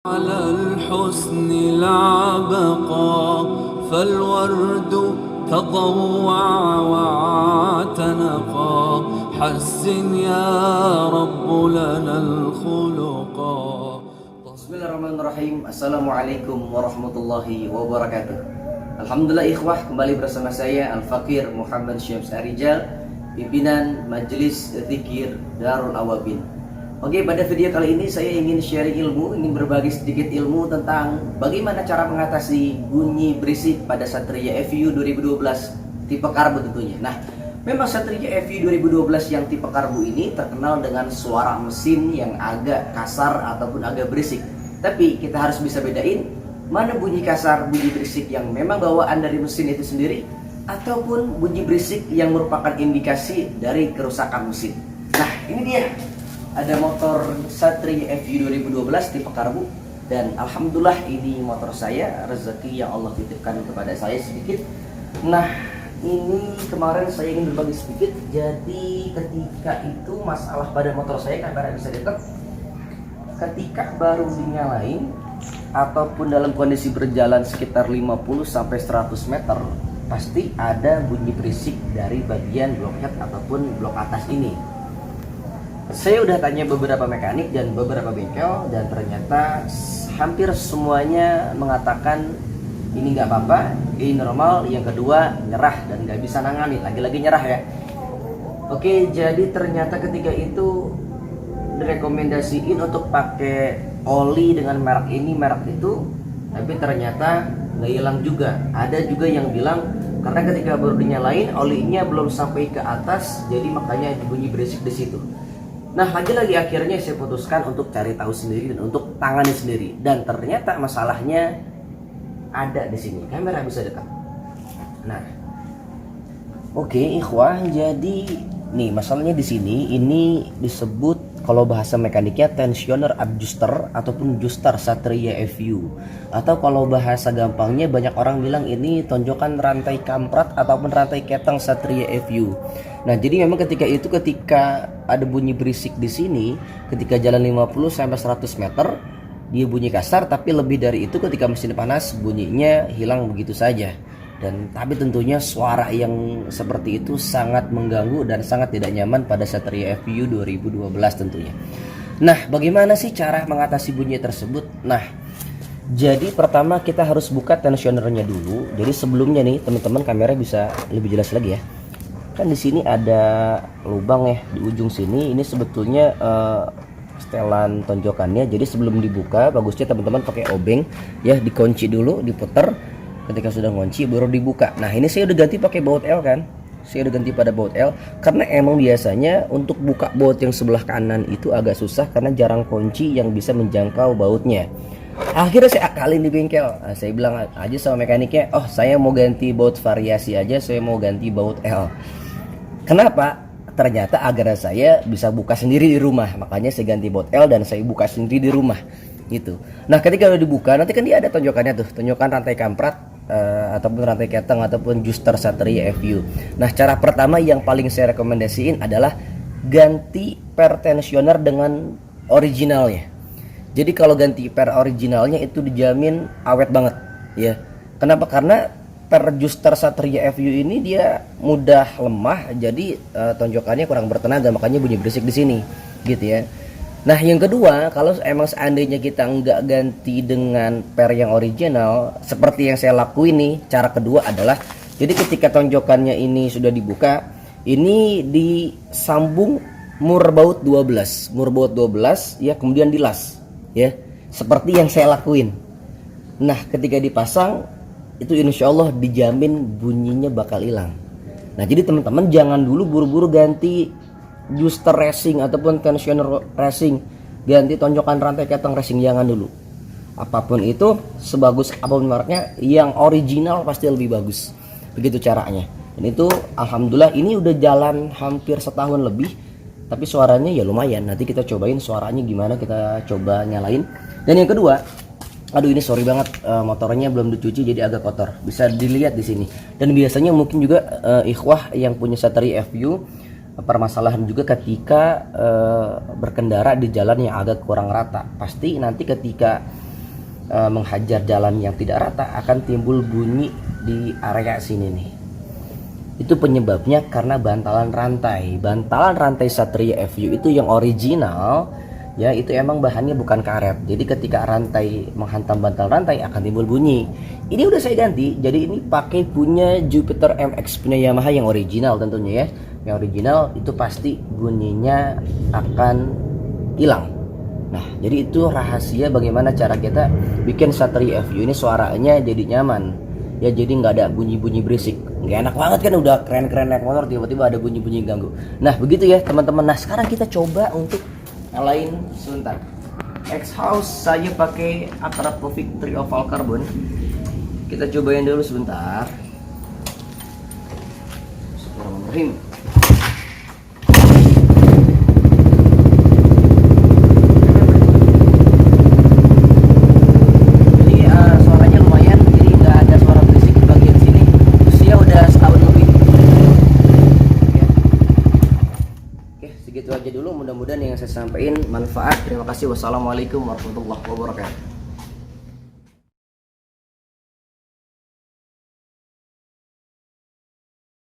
على الحسن العبقى فالورد تضوع واعتنقا حسن يا رب لنا الخلقا. Bismillahirrahmanirrahim. Assalamualaikum warahmatullahi wabarakatuh. Alhamdulillah ikhwah, kembali bersama saya Al-Fakir Muhammad Syams Arijal, pimpinan Majelis Dzikir Darul Awabin. Oke, pada video kali ini saya ingin sharing ilmu, ingin berbagi sedikit ilmu tentang bagaimana cara mengatasi bunyi berisik pada Satria FU 2012 tipe karbu tentunya. Nah, memang Satria FU 2012 yang tipe karbu ini terkenal dengan suara mesin yang agak kasar ataupun agak berisik. Tapi kita harus bisa bedain mana bunyi kasar, bunyi berisik yang memang bawaan dari mesin itu sendiri, ataupun bunyi berisik yang merupakan indikasi dari kerusakan mesin. Nah, ini dia. Ada motor Satria FU 2012 tipe karbu, dan alhamdulillah ini motor saya, rezeki yang Allah titipkan kepada saya sedikit. Nah, ini kemarin saya ingin berbagi sedikit. Jadi ketika itu masalah pada motor saya, kamera bisa dekat, ketika baru dinyalain ataupun dalam kondisi berjalan sekitar 50-100 meter, pasti ada bunyi berisik dari bagian blok head ataupun blok atas ini. Saya udah tanya beberapa mekanik dan beberapa bengkel, dan ternyata hampir semuanya mengatakan ini nggak apa-apa, ini normal. Yang kedua, nyerah dan nggak bisa nangani, lagi-lagi nyerah ya. Oke, jadi ternyata ketika itu direkomendasiin untuk pakai oli dengan merek ini, merek itu, tapi ternyata nggak hilang juga. Ada juga yang bilang karena ketika baru dinyalain olinya belum sampai ke atas, jadi makanya bunyi berisik di situ. Nah, lagi-lagi akhirnya saya putuskan untuk cari tahu sendiri dan untuk tangani sendiri, dan ternyata masalahnya ada di sini. Kamera bisa dekat. Nah, oke, ikhwah, jadi nih masalahnya di sini. Ini disebut kalau bahasa mekaniknya tensioner adjuster ataupun juster Satria FU, atau kalau bahasa gampangnya banyak orang bilang ini tonjokan rantai kamprat ataupun rantai ketang Satria FU. Nah, jadi memang ketika ada bunyi berisik di sini, ketika jalan 50-100 meter dia bunyi kasar, tapi lebih dari itu ketika mesin panas bunyinya hilang begitu saja. Dan tapi tentunya suara yang seperti itu sangat mengganggu dan sangat tidak nyaman pada Satria FU 2012 tentunya. Nah, bagaimana sih cara mengatasi bunyi tersebut? Nah, jadi pertama kita harus buka tensionernya dulu. Jadi sebelumnya nih teman-teman, kamera bisa lebih jelas lagi ya. Kan di sini ada lubang ya di ujung sini. Ini sebetulnya setelan tonjokannya. Jadi sebelum dibuka bagusnya teman-teman pakai obeng ya, dikunci dulu, diputer. Ketika sudah ngunci baru dibuka. Nah, ini saya udah ganti pakai baut L kan. Saya udah ganti pada baut L karena emang biasanya untuk buka baut yang sebelah kanan itu agak susah karena jarang kunci yang bisa menjangkau bautnya. Akhirnya saya akalin di bengkel. Nah, saya bilang aja sama mekaniknya, "Oh, saya mau ganti baut variasi aja, saya mau ganti baut L." Kenapa? Ternyata agar saya bisa buka sendiri di rumah. Makanya saya ganti baut L dan saya buka sendiri di rumah gitu. Nah, ketika udah dibuka nanti kan dia ada tonjokannya tuh, tonjokan rantai kamprat ataupun rantai ketang ataupun juster Satria FU. Nah, cara pertama yang paling saya rekomendasiin adalah ganti per tensioner dengan originalnya. Jadi kalau ganti per originalnya itu dijamin awet banget ya. Kenapa? Karena per juster Satria FU ini dia mudah lemah, jadi tonjokannya kurang bertenaga, makanya bunyi berisik di sini gitu ya. Nah, yang kedua, kalau emang seandainya kita nggak ganti dengan per yang original seperti yang saya lakuin nih, cara kedua adalah jadi ketika tonjokannya ini sudah dibuka, ini disambung mur baut 12 ya, kemudian dilas ya, seperti yang saya lakuin. Nah, ketika dipasang itu insya Allah dijamin bunyinya bakal hilang. Nah, jadi teman-teman jangan dulu buru-buru ganti juster racing ataupun tensioner racing, ganti tonjokan rantai ketang racing, jangan dulu. Apapun itu, sebagus apapun mereknya, yang original pasti lebih bagus. Begitu caranya. Dan itu alhamdulillah ini udah jalan hampir setahun lebih, tapi suaranya ya lumayan. Nanti kita cobain suaranya gimana, kita coba nyalain. Dan yang kedua, aduh ini sorry banget, motornya belum dicuci jadi agak kotor. Bisa dilihat di sini. Dan biasanya mungkin juga ikhwah yang punya Satria FU permasalahan juga ketika berkendara di jalan yang agak kurang rata. Pasti nanti ketika menghajar jalan yang tidak rata akan timbul bunyi di area sini nih. Itu penyebabnya karena bantalan rantai. Bantalan rantai Satria FU itu yang original ya, itu emang bahannya bukan karet. Jadi ketika rantai menghantam bantalan rantai akan timbul bunyi. Ini udah saya ganti, jadi ini pakai punya Jupiter MX punya Yamaha yang original tentunya ya. Yang original itu pasti bunyinya akan hilang. Nah, jadi itu rahasia bagaimana cara kita bikin Satria FU ini suaranya jadi nyaman. Ya, jadi nggak ada bunyi-bunyi berisik. Nggak enak banget kan, udah keren-keren naik motor tiba-tiba ada bunyi-bunyi ganggu. Nah, begitu ya teman-teman. Nah, sekarang kita coba untuk nyalain sebentar. X-House saya pakai Akrapovic Trioval Carbon. Kita cobain dulu sebentar. Bismillahirrahmanirrahim. Segitu aja dulu, mudah-mudahan yang saya sampaikan manfaat. Terima kasih. Wassalamualaikum warahmatullahi wabarakatuh.